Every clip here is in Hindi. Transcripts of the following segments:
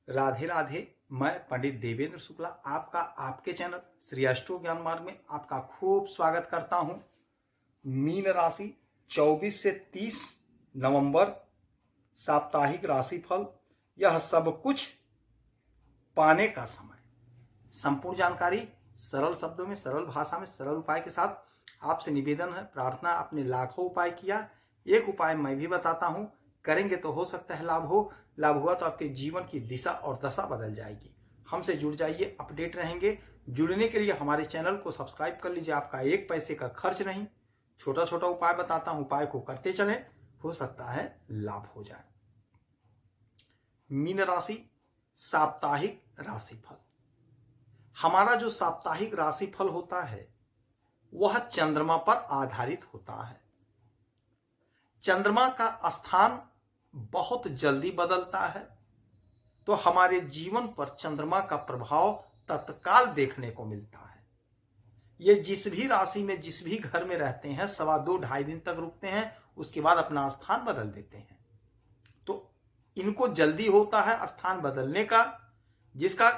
राधे राधे। मैं पंडित देवेंद्र शुक्ला आपका आपके चैनल श्री अष्टो ज्ञान मार्ग में आपका खूब स्वागत करता हूं। मीन राशि 24 से 30 नवंबर साप्ताहिक राशिफल, यह सब कुछ पाने का समय। संपूर्ण जानकारी सरल शब्दों में, सरल भाषा में, सरल उपाय के साथ आपसे निवेदन है, प्रार्थना। आपने लाखों उपाय किया, एक उपाय मैं भी बताता हूं, करेंगे तो हो सकता है लाभ हो। लाभ हुआ तो आपके जीवन की दिशा और दशा बदल जाएगी। हमसे जुड़ जाइए, अपडेट रहेंगे। जुड़ने के लिए हमारे चैनल को सब्सक्राइब कर लीजिए, आपका एक पैसे का खर्च नहीं। छोटा छोटा उपाय बताता हूं, उपाय को करते चले, हो सकता है लाभ हो जाए। मीन राशि साप्ताहिक राशिफल। हमारा जो साप्ताहिक राशिफल होता है वह चंद्रमा पर आधारित होता है। चंद्रमा का स्थान बहुत जल्दी बदलता है, तो हमारे जीवन पर चंद्रमा का प्रभाव तत्काल देखने को मिलता है। ये जिस भी राशि में, जिस भी घर में रहते हैं, 2.5-2.5 दिन तक रुकते हैं, उसके बाद अपना स्थान बदल देते हैं। तो इनको जल्दी होता है स्थान बदलने का, जिसका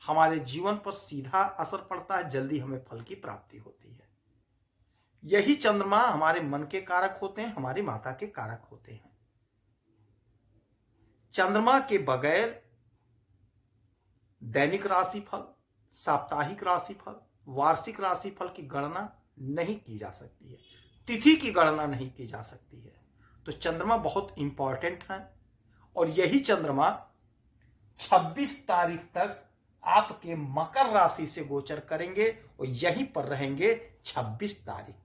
हमारे जीवन पर सीधा असर पड़ता है, जल्दी हमें फल की प्राप्ति होती है। यही चंद्रमा हमारे मन के कारक होते हैं, हमारी माता के कारक होते हैं। चंद्रमा के बगैर दैनिक राशिफल, साप्ताहिक राशिफल, वार्षिक राशिफल की गणना नहीं की जा सकती है, तिथि की गणना नहीं की जा सकती है। तो चंद्रमा बहुत इंपॉर्टेंट है, और यही चंद्रमा 26 तारीख तक आपके मकर राशि से गोचर करेंगे और यहीं पर रहेंगे 26 तारीख तक।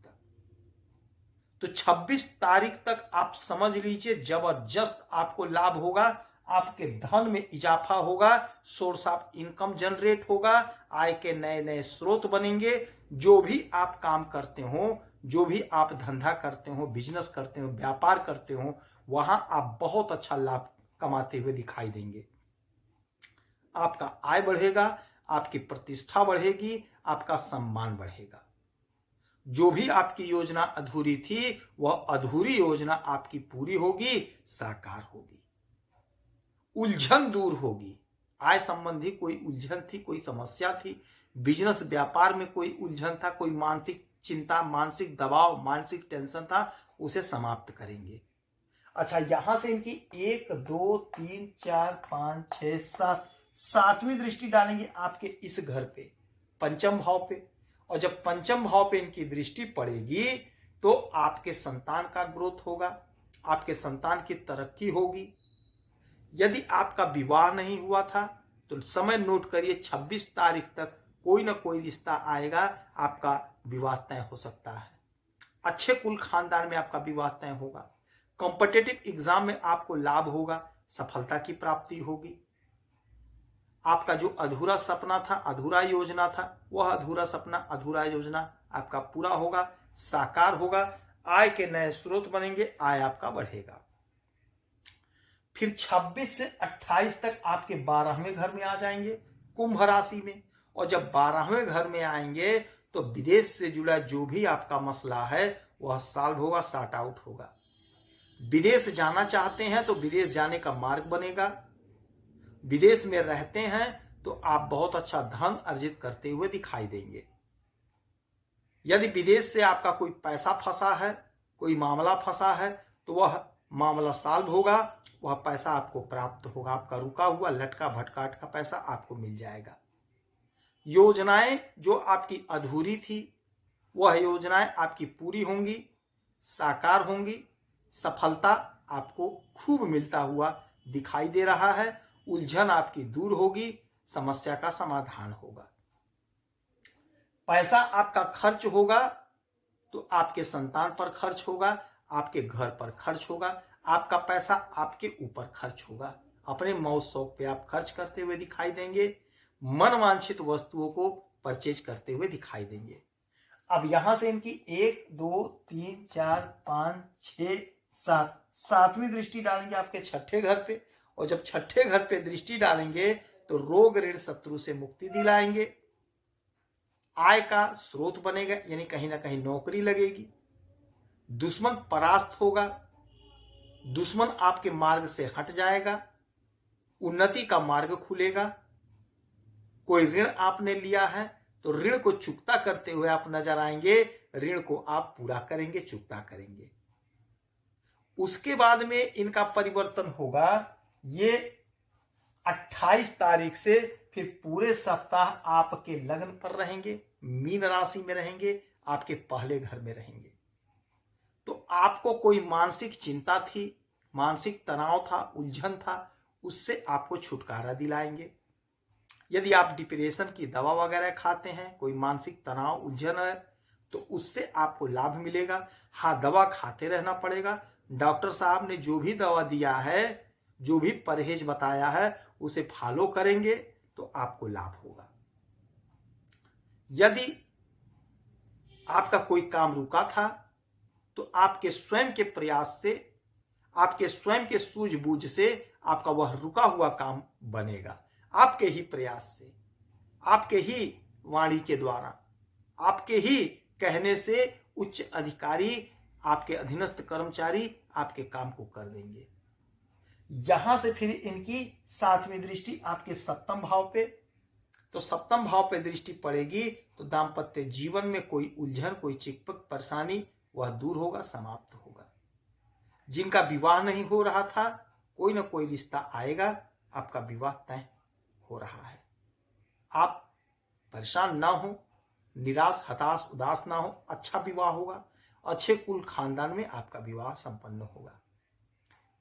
तो 26 तारीख तक आप समझ लीजिए जबरदस्त आपको लाभ होगा। आपके धन में इजाफा होगा, सोर्स ऑफ इनकम जनरेट होगा, आय के नए नए स्रोत बनेंगे। जो भी आप काम करते हो, जो भी आप धंधा करते हो, बिजनेस करते हो, व्यापार करते हो, वहां आप बहुत अच्छा लाभ कमाते हुए दिखाई देंगे। आपका आय बढ़ेगा, आपकी प्रतिष्ठा बढ़ेगी, आपका सम्मान बढ़ेगा। जो भी आपकी योजना अधूरी थी, वह अधूरी योजना आपकी पूरी होगी, साकार होगी। उलझन दूर होगी। आय संबंधी कोई उलझन थी, कोई समस्या थी, बिजनेस व्यापार में कोई उलझन था, कोई मानसिक चिंता, मानसिक दबाव, मानसिक टेंशन था, उसे समाप्त करेंगे। अच्छा, यहां से इनकी 1 2 3 4 5 6 7 सातवीं दृष्टि डालेंगे आपके इस घर पे, पंचम भाव पे। और जब पंचम भाव पे इनकी दृष्टि पड़ेगी तो आपके संतान का ग्रोथ होगा, आपके संतान की तरक्की होगी। यदि आपका विवाह नहीं हुआ था तो समय नोट करिए, 26 तारीख तक कोई ना कोई रिश्ता आएगा, आपका विवाह तय हो सकता है। अच्छे कुल खानदान में आपका विवाह तय होगा। कॉम्पिटिटिव एग्जाम में आपको लाभ होगा, सफलता की प्राप्ति होगी। आपका जो अधूरा सपना था, अधूरा योजना था, वह अधूरा सपना, अधूरा योजना आपका पूरा होगा, साकार होगा। आय के नए स्रोत बनेंगे, आय आपका बढ़ेगा। फिर 26 से 28 तक आपके 12वें घर में आ जाएंगे, कुंभ राशि में। और जब 12वें घर में आएंगे तो विदेश से जुड़ा जो भी आपका मसला है वह सॉल्व होगा, सॉर्ट आउट होगा। विदेश जाना चाहते हैं तो विदेश जाने का मार्ग बनेगा। विदेश में रहते हैं तो आप बहुत अच्छा धन अर्जित करते हुए दिखाई देंगे। यदि विदेश से आपका कोई पैसा फंसा है, कोई मामला फंसा है, तो वह मामला सॉल्व होगा, वह पैसा आपको प्राप्त होगा। आपका रुका हुआ लटका भटकाट का पैसा आपको मिल जाएगा। योजनाएं जो आपकी अधूरी थी, वह योजनाएं आपकी पूरी होंगी, साकार होंगी। सफलता आपको खूब मिलता हुआ दिखाई दे रहा है। उलझन आपकी दूर होगी, समस्या का समाधान होगा। पैसा आपका खर्च होगा तो आपके संतान पर खर्च होगा, आपके घर पर खर्च होगा। आपका पैसा आपके ऊपर खर्च होगा, अपने मौज शौक पे आप खर्च करते हुए दिखाई देंगे। मन वांछित वस्तुओं को परचेज करते हुए दिखाई देंगे। अब यहां से इनकी 1 2 3 4 5 6 7 सातवीं दृष्टि डालेंगे आपके छठे घर पे। और जब छठे घर पे दृष्टि डालेंगे तो रोग ऋण शत्रु से मुक्ति दिलाएंगे। आय का स्रोत बनेगा, यानी कहीं ना कहीं नौकरी लगेगी। दुश्मन परास्त होगा, दुश्मन आपके मार्ग से हट जाएगा। उन्नति का मार्ग खुलेगा। कोई ऋण आपने लिया है तो ऋण को चुकता करते हुए आप नजर आएंगे, ऋण को आप पूरा करेंगे, चुकता करेंगे। उसके बाद में इनका परिवर्तन होगा। ये 28 तारीख से फिर पूरे सप्ताह आपके लग्न पर रहेंगे, मीन राशि में रहेंगे, आपके पहले घर में रहेंगे। तो आपको कोई मानसिक चिंता थी, मानसिक तनाव था, उलझन था, उससे आपको छुटकारा दिलाएंगे। यदि आप डिप्रेशन की दवा वगैरह खाते हैं, कोई मानसिक तनाव उलझन है, तो उससे आपको लाभ मिलेगा। हाँ, दवा खाते रहना पड़ेगा। डॉक्टर साहब ने जो भी दवा दिया है, जो भी परहेज बताया है, उसे फॉलो करेंगे तो आपको लाभ होगा। यदि आपका कोई काम रुका था तो आपके स्वयं के प्रयास से, आपके स्वयं के सूझबूझ से आपका वह रुका हुआ काम बनेगा। आपके ही प्रयास से, आपके ही वाणी के द्वारा, आपके ही कहने से उच्च अधिकारी, आपके अधीनस्थ कर्मचारी आपके काम को कर देंगे। यहां से फिर इनकी 7वीं दृष्टि आपके 7वें भाव पे, तो 7वें भाव पे दृष्टि पड़ेगी तो दाम्पत्य जीवन में कोई उलझन, कोई चिकपक परेशानी वह दूर होगा, समाप्त होगा। जिनका विवाह नहीं हो रहा था, कोई ना कोई रिश्ता आएगा, आपका विवाह तय हो रहा है। आप परेशान ना हो, निराश, हताश, उदास ना हो, अच्छा विवाह होगा, अच्छे कुल खानदान में आपका विवाह संपन्न होगा।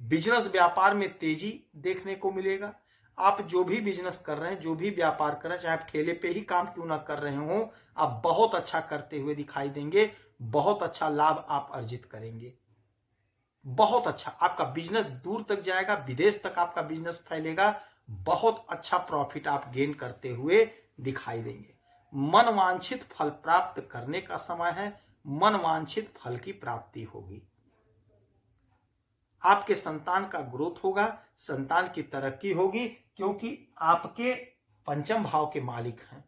बिजनेस व्यापार में तेजी देखने को मिलेगा। आप जो भी बिजनेस कर रहे हैं, जो भी व्यापार कर रहे हैं, चाहे आप ठेले पे ही काम क्यों ना कर रहे हो, आप बहुत अच्छा करते हुए दिखाई देंगे। बहुत अच्छा लाभ आप अर्जित करेंगे। बहुत अच्छा आपका बिजनेस दूर तक जाएगा, विदेश तक आपका बिजनेस फैलेगा। बहुत अच्छा प्रॉफिट आप गेन करते हुए दिखाई देंगे। मनवांछित फल प्राप्त करने का समय है। मनवांछित फल की प्राप्ति होगी। आपके संतान का ग्रोथ होगा, संतान की तरक्की होगी, क्योंकि आपके 5वें भाव के मालिक हैं।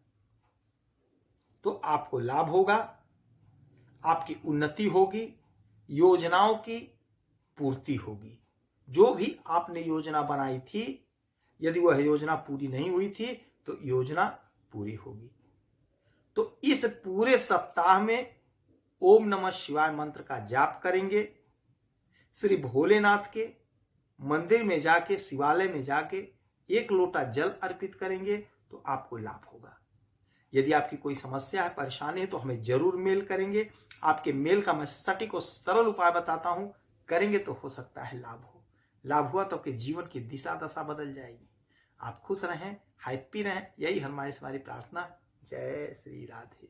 तो आपको लाभ होगा, आपकी उन्नति होगी, योजनाओं की पूर्ति होगी। जो भी आपने योजना बनाई थी, यदि वह योजना पूरी नहीं हुई थी तो योजना पूरी होगी। तो इस पूरे सप्ताह में ओम नमः शिवाय मंत्र का जाप करेंगे। श्री भोलेनाथ के मंदिर में जाके, शिवालय में जाके 1 लोटा जल अर्पित करेंगे तो आपको लाभ होगा। यदि आपकी कोई समस्या है, परेशानी है, तो हमें जरूर मेल करेंगे। आपके मेल का मैं सटीक और सरल उपाय बताता हूं, करेंगे तो हो सकता है लाभ हो। लाभ हुआ तो आपके जीवन की दिशा दशा बदल जाएगी। आप खुश रहें, हैप्पी रहें, यही हमारी प्रार्थना। जय श्री राधे।